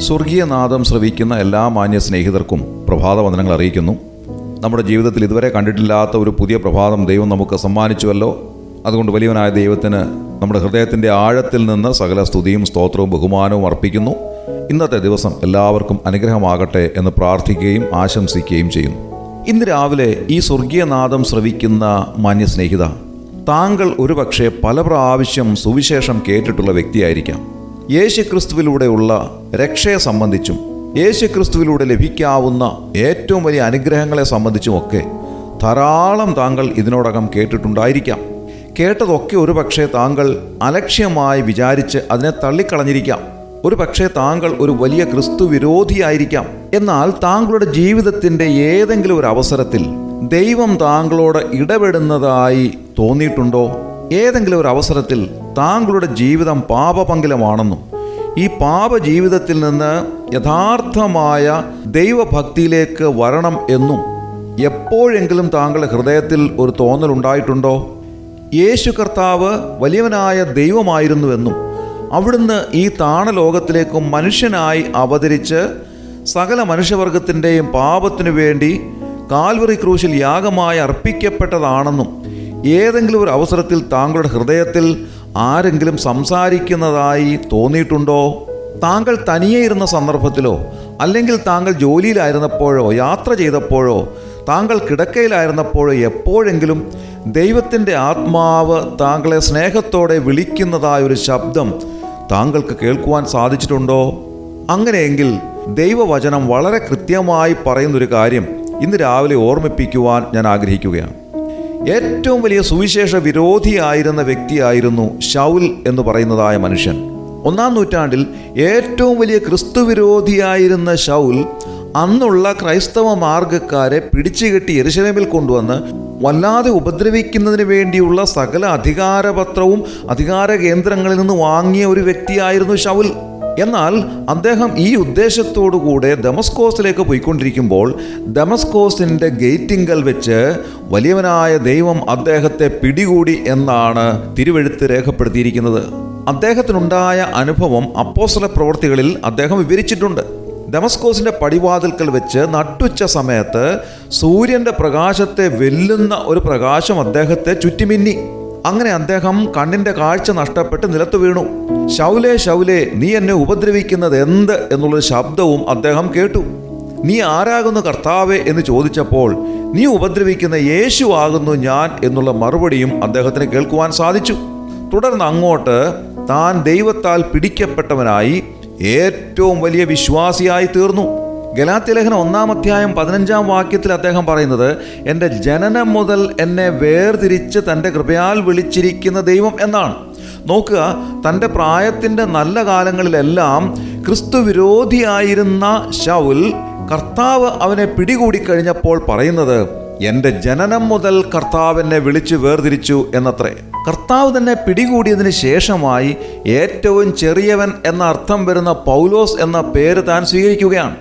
സ്വർഗീയനാദം ശ്രവിക്കുന്ന എല്ലാ മാന്യ സ്നേഹിതർക്കും പ്രഭാതവന്ദനങ്ങൾ അറിയിക്കുന്നു. നമ്മുടെ ജീവിതത്തിൽ ഇതുവരെ കണ്ടിട്ടില്ലാത്ത ഒരു പുതിയ പ്രഭാതം ദൈവം നമുക്ക് സമ്മാനിച്ചുവല്ലോ. അതുകൊണ്ട് വലിയവനായ ദൈവത്തിന് നമ്മുടെ ഹൃദയത്തിൻ്റെ ആഴത്തിൽ നിന്ന് സകല സ്തുതിയും സ്തോത്രവും ബഹുമാനവും അർപ്പിക്കുന്നു. ഇന്നത്തെ ദിവസം എല്ലാവർക്കും അനുഗ്രഹമാകട്ടെ എന്ന് പ്രാർത്ഥിക്കുകയും ആശംസിക്കുകയും ചെയ്യുന്നു. ഇന്ന് രാവിലെ ഈ സ്വർഗീയനാദം ശ്രവിക്കുന്ന മാന്യ സ്നേഹിത, താങ്കൾ ഒരുപക്ഷെ പല പ്രാവശ്യം സുവിശേഷം കേട്ടിട്ടുള്ള വ്യക്തിയായിരിക്കാം. യേശുക്രിസ്തുവിലൂടെയുള്ള രക്ഷയെ സംബന്ധിച്ചും യേശുക്രിസ്തുവിലൂടെ ലഭിക്കാവുന്ന ഏറ്റവും വലിയ അനുഗ്രഹങ്ങളെ സംബന്ധിച്ചുമൊക്കെ ധാരാളം താങ്കൾ ഇതിനോടകം കേട്ടിട്ടുണ്ടായിരിക്കാം. കേട്ടതൊക്കെ ഒരുപക്ഷെ താങ്കൾ അലക്ഷ്യമായി വിചാരിച്ച് അതിനെ തള്ളിക്കളഞ്ഞിരിക്കാം. ഒരു പക്ഷേ താങ്കൾ ഒരു വലിയ ക്രിസ്തു വിരോധിയായിരിക്കാം. എന്നാൽ താങ്കളുടെ ജീവിതത്തിൻ്റെ ഏതെങ്കിലും ഒരു അവസരത്തിൽ ദൈവം താങ്കളോട് ഇടപെടുന്നതായി തോന്നിയിട്ടുണ്ടോ? ഏതെങ്കിലും ഒരു അവസരത്തിൽ താങ്കളുടെ ജീവിതം പാപപങ്കിലമാണെന്നും ഈ പാപജീവിതത്തിൽ നിന്ന് യഥാർത്ഥമായ ദൈവഭക്തിയിലേക്ക് വരണം എന്നും എപ്പോഴെങ്കിലും താങ്കളുടെ ഹൃദയത്തിൽ ഒരു തോന്നലുണ്ടായിട്ടുണ്ടോ? യേശു കർത്താവ് വലിയവനായ ദൈവമായിരുന്നുവെന്നും അവിടുന്ന് ഈ താണലോകത്തിലേക്ക് മനുഷ്യനായി അവതരിച്ച് സകല മനുഷ്യവർഗത്തിൻ്റെയും പാപത്തിനു വേണ്ടി കാൽവറി ക്രൂശിൽ യാഗമായി അർപ്പിക്കപ്പെട്ടതാണെന്നും ഏതെങ്കിലും ഒരു അവസരത്തിൽ താങ്കളുടെ ഹൃദയത്തിൽ ആരെങ്കിലും സംസാരിക്കുന്നതായി തോന്നിയിട്ടുണ്ടോ? താങ്കൾ തനിയെ ഇരുന്ന സന്ദർഭത്തിലോ അല്ലെങ്കിൽ താങ്കൾ ജോലിയിലായിരുന്നപ്പോഴോ യാത്ര ചെയ്തപ്പോഴോ താങ്കൾ കിടക്കയിലായിരുന്നപ്പോഴോ എപ്പോഴെങ്കിലും ദൈവത്തിൻ്റെ ആത്മാവ് താങ്കളെ സ്നേഹത്തോടെ വിളിക്കുന്നതായൊരു ശബ്ദം താങ്കൾക്ക് കേൾക്കുവാൻ സാധിച്ചിട്ടുണ്ടോ? അങ്ങനെയെങ്കിൽ ദൈവവചനം വളരെ കൃത്യമായി പറയുന്നൊരു കാര്യം ഇന്ന് രാവിലെ ഓർമ്മിപ്പിക്കുവാൻ ഞാൻ ആഗ്രഹിക്കുകയാണ്. ഏറ്റവും വലിയ സുവിശേഷ വിരോധിയായിരുന്ന വ്യക്തിയായിരുന്നു ശൗൽ എന്ന് പറയുന്നതായ മനുഷ്യൻ. 1-ാം നൂറ്റാണ്ടിൽ ഏറ്റവും വലിയ ക്രിസ്തു വിരോധിയായിരുന്ന ശൗൽ അന്നുള്ള ക്രൈസ്തവ മാർഗക്കാരെ പിടിച്ചുകെട്ടി യെരുശലേമിൽ കൊണ്ടുവന്ന് വല്ലാതെ ഉപദ്രവിക്കുന്നതിന് വേണ്ടിയുള്ള സകല അധികാരപത്രവും അധികാര കേന്ദ്രങ്ങളിൽ നിന്ന് വാങ്ങിയ ഒരു വ്യക്തിയായിരുന്നു ശൗൽ. എന്നാൽ അദ്ദേഹം ഈ ഉദ്ദേശത്തോടുകൂടെ ദമസ്കോസിലേക്ക് പോയിക്കൊണ്ടിരിക്കുമ്പോൾ ദമസ്കോസിൻ്റെ ഗേറ്റിങ്കൽ വെച്ച് വലിയവനായ ദൈവം അദ്ദേഹത്തെ പിടികൂടി എന്നാണ് തിരുവെഴുത്ത് രേഖപ്പെടുത്തിയിരിക്കുന്നത്. അദ്ദേഹത്തിനുണ്ടായ അനുഭവം അപ്പോസ്തല പ്രവൃത്തികളിൽ അദ്ദേഹം വിവരിച്ചിട്ടുണ്ട്. ദമസ്കോസിൻ്റെ പടിവാതിൽക്കൽ വെച്ച് നട്ടുച്ച സമയത്ത് സൂര്യൻ്റെ പ്രകാശത്തെ വെല്ലുന്ന ഒരു പ്രകാശം അദ്ദേഹത്തെ ചുറ്റിമിന്നി. അങ്ങനെ അദ്ദേഹം കണ്ണിൻ്റെ കാഴ്ച നഷ്ടപ്പെട്ട് നിലത്ത് വീണു. ശൗലേ ശൗലേ, നീ എന്നെ ഉപദ്രവിക്കുന്നത് എന്ത് എന്നുള്ളൊരു ശബ്ദവും അദ്ദേഹം കേട്ടു. നീ ആരാകുന്നു കർത്താവേ എന്ന് ചോദിച്ചപ്പോൾ നീ ഉപദ്രവിക്കുന്ന യേശു ആകുന്നു ഞാൻ എന്നുള്ള മറുപടിയും അദ്ദേഹത്തിന് കേൾക്കുവാൻ സാധിച്ചു. തുടർന്ന് അങ്ങോട്ട് താൻ ദൈവത്താൽ പിടിക്കപ്പെട്ടവനായി ഏറ്റവും വലിയ വിശ്വാസിയായി തീർന്നു. ഗലാത്യലേഖനം 1-ാം അധ്യായം 15-ാം വാക്യത്തിൽ അദ്ദേഹം പറയുന്നത്, എൻ്റെ ജനനം മുതൽ എന്നെ വേർതിരിച്ച് തൻ്റെ കൃപയാൽ വിളിച്ചിരിക്കുന്ന ദൈവം എന്നാണ്. നോക്കുക, തൻ്റെ പ്രായത്തിൻ്റെ നല്ല കാലങ്ങളിലെല്ലാം ക്രിസ്തു വിരോധിയായിരുന്ന ശൗൽ കർത്താവ് അവനെ പിടികൂടിക്കഴിഞ്ഞപ്പോൾ പറയുന്നത്, എൻ്റെ ജനനം മുതൽ കർത്താവ് എന്നെ വിളിച്ച് വേർതിരിച്ചു എന്നത്രേ. കർത്താവ് തന്നെ പിടികൂടിയതിന് ശേഷമായി ഏറ്റവും ചെറിയവൻ എന്ന അർത്ഥം വരുന്ന പൗലോസ് എന്ന പേര് താൻ സ്വീകരിക്കുകയാണ്.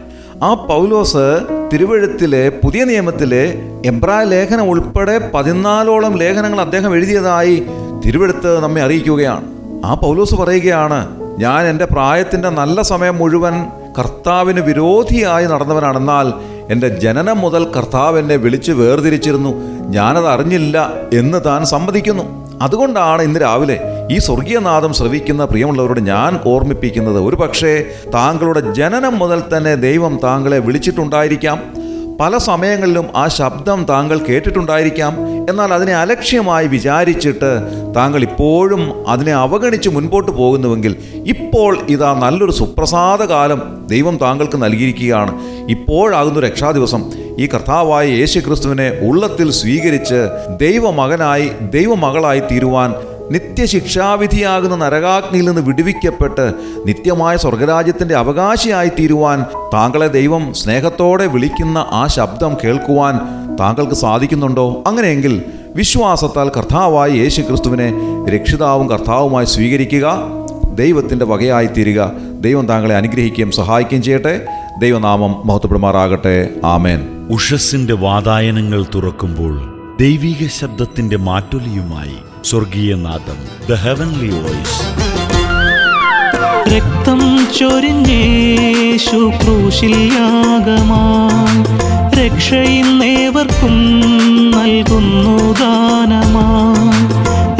ആ പൗലോസ് തിരുവെഴുത്തിലെ പുതിയ നിയമത്തിലെ എബ്രായ ലേഖനം ഉൾപ്പെടെ 14ഓളം ലേഖനങ്ങൾ അദ്ദേഹം എഴുതിയതായി തിരുവെഴുത്ത് നമ്മെ അറിയിക്കുകയാണ്. ആ പൗലോസ് പറയുകയാണ്, ഞാൻ എൻ്റെ പ്രായത്തിൻ്റെ നല്ല സമയം മുഴുവൻ കർത്താവിന് വിരോധിയായി നടന്നവനാണെന്നാൽ എൻ്റെ ജനനം മുതൽ കർത്താവ് എന്നെ വിളിച്ച് വേർതിരിച്ചിരുന്നു, ഞാനത് അറിഞ്ഞില്ല എന്ന് താൻ സമ്മതിക്കുന്നു. അതുകൊണ്ടാണ് ഇന്ന് രാവിലെ ഈ സ്വർഗീയനാദം ശ്രവിക്കുന്ന പ്രിയമുള്ളവരോട് ഞാൻ ഓർമ്മിപ്പിക്കുന്നത്, ഒരു പക്ഷേ താങ്കളുടെ ജനനം മുതൽ തന്നെ ദൈവം താങ്കളെ വിളിച്ചിട്ടുണ്ടായിരിക്കാം. പല സമയങ്ങളിലും ആ ശബ്ദം താങ്കൾ കേട്ടിട്ടുണ്ടായിരിക്കാം. എന്നാൽ അതിനെ അലക്ഷ്യമായി വിചാരിച്ചിട്ട് താങ്കൾ ഇപ്പോഴും അതിനെ അവഗണിച്ച് മുൻപോട്ട് പോകുന്നുവെങ്കിൽ ഇപ്പോൾ ഇതാ നല്ലൊരു സുപ്രസാദ കാലം ദൈവം താങ്കൾക്ക് നൽകിയിരിക്കുകയാണ്. ഇപ്പോഴാകുന്നു രക്ഷാദിവസം. ഈ കർത്താവായ യേശുക്രിസ്തുവിനെ ഉള്ളത്തിൽ സ്വീകരിച്ച് ദൈവമകനായി ദൈവമകളായി തീരുവാൻ, നിത്യശിക്ഷാവിധിയാകുന്ന നരകാഗ്നിയിൽ നിന്ന് വിടുവിക്കപ്പെട്ട് നിത്യമായ സ്വർഗരാജ്യത്തിൻ്റെ അവകാശിയായി തീരുവാൻ താങ്കളെ ദൈവം സ്നേഹത്തോടെ വിളിക്കുന്ന ആ ശബ്ദം കേൾക്കുവാൻ താങ്കൾക്ക് സാധിക്കുന്നുണ്ടോ? അങ്ങനെയെങ്കിൽ വിശ്വാസത്താൽ കർത്താവായ യേശുക്രിസ്തുവിനെ രക്ഷിതാവും കർത്താവുമായി സ്വീകരിക്കുക, ദൈവത്തിൻ്റെ വകയായിത്തീരുക. ദൈവം താങ്കളെ അനുഗ്രഹിക്കുകയും സഹായിക്കുകയും ചെയ്യട്ടെ. ദൈവനാമം മഹത്വപ്പെടുമാറാകട്ടെ. ആമേൻ. ഉഷസ്സിന്റെ വാതായനങ്ങൾ തുറക്കുമ്പോൾ ദൈവിക ശബ്ദത്തിന്റെ മാറ്റൊലിയുമായി സ്വർഗീയനാദം, ദ ഹെവൻലി വോയിസ്. രക്തം ചൊരിഞ്ഞേശു ക്രൂശിൽ യാഗമായി, രക്ഷയിന്നേവർക്കും നൽകുന്നു ദാനമായി.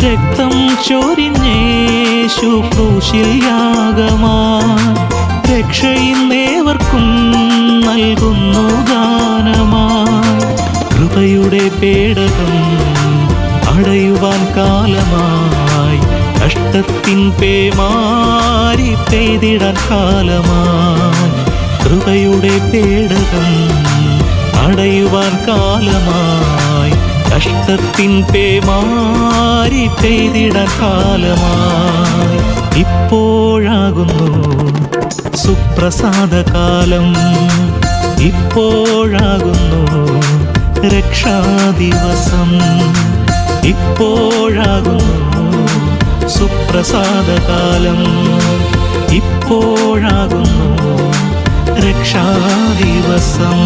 രക്തം ചൊരിഞ്ഞേശു ക്രൂശിൽ യാഗമായി, രക്ഷയിന്നേവർക്കും നൽകുന്നു ദാനമായി. കൃപയുടെ പേടകം അടയുവാൻ കാലമായി, കഷ്ടത്തിൻ പേമാരി പെയ്തിടാൻ കാലമായി. കൃപയുടെ പേടകം അടയുവാൻ കാലമായി, കഷ്ടത്തിൻ പേമാരി പെയ്തിടാൻ കാലമായി. ഇപ്പോഴാകുന്നു സുപ്രസാദകാലം, ഇപ്പോഴാകുന്നു രക്ഷാദിവസം, ഇപ്പോഴാകുന്നു സുപ്രസാദകാലം, ഇപ്പോഴാകുന്നു രക്ഷാദിവസം.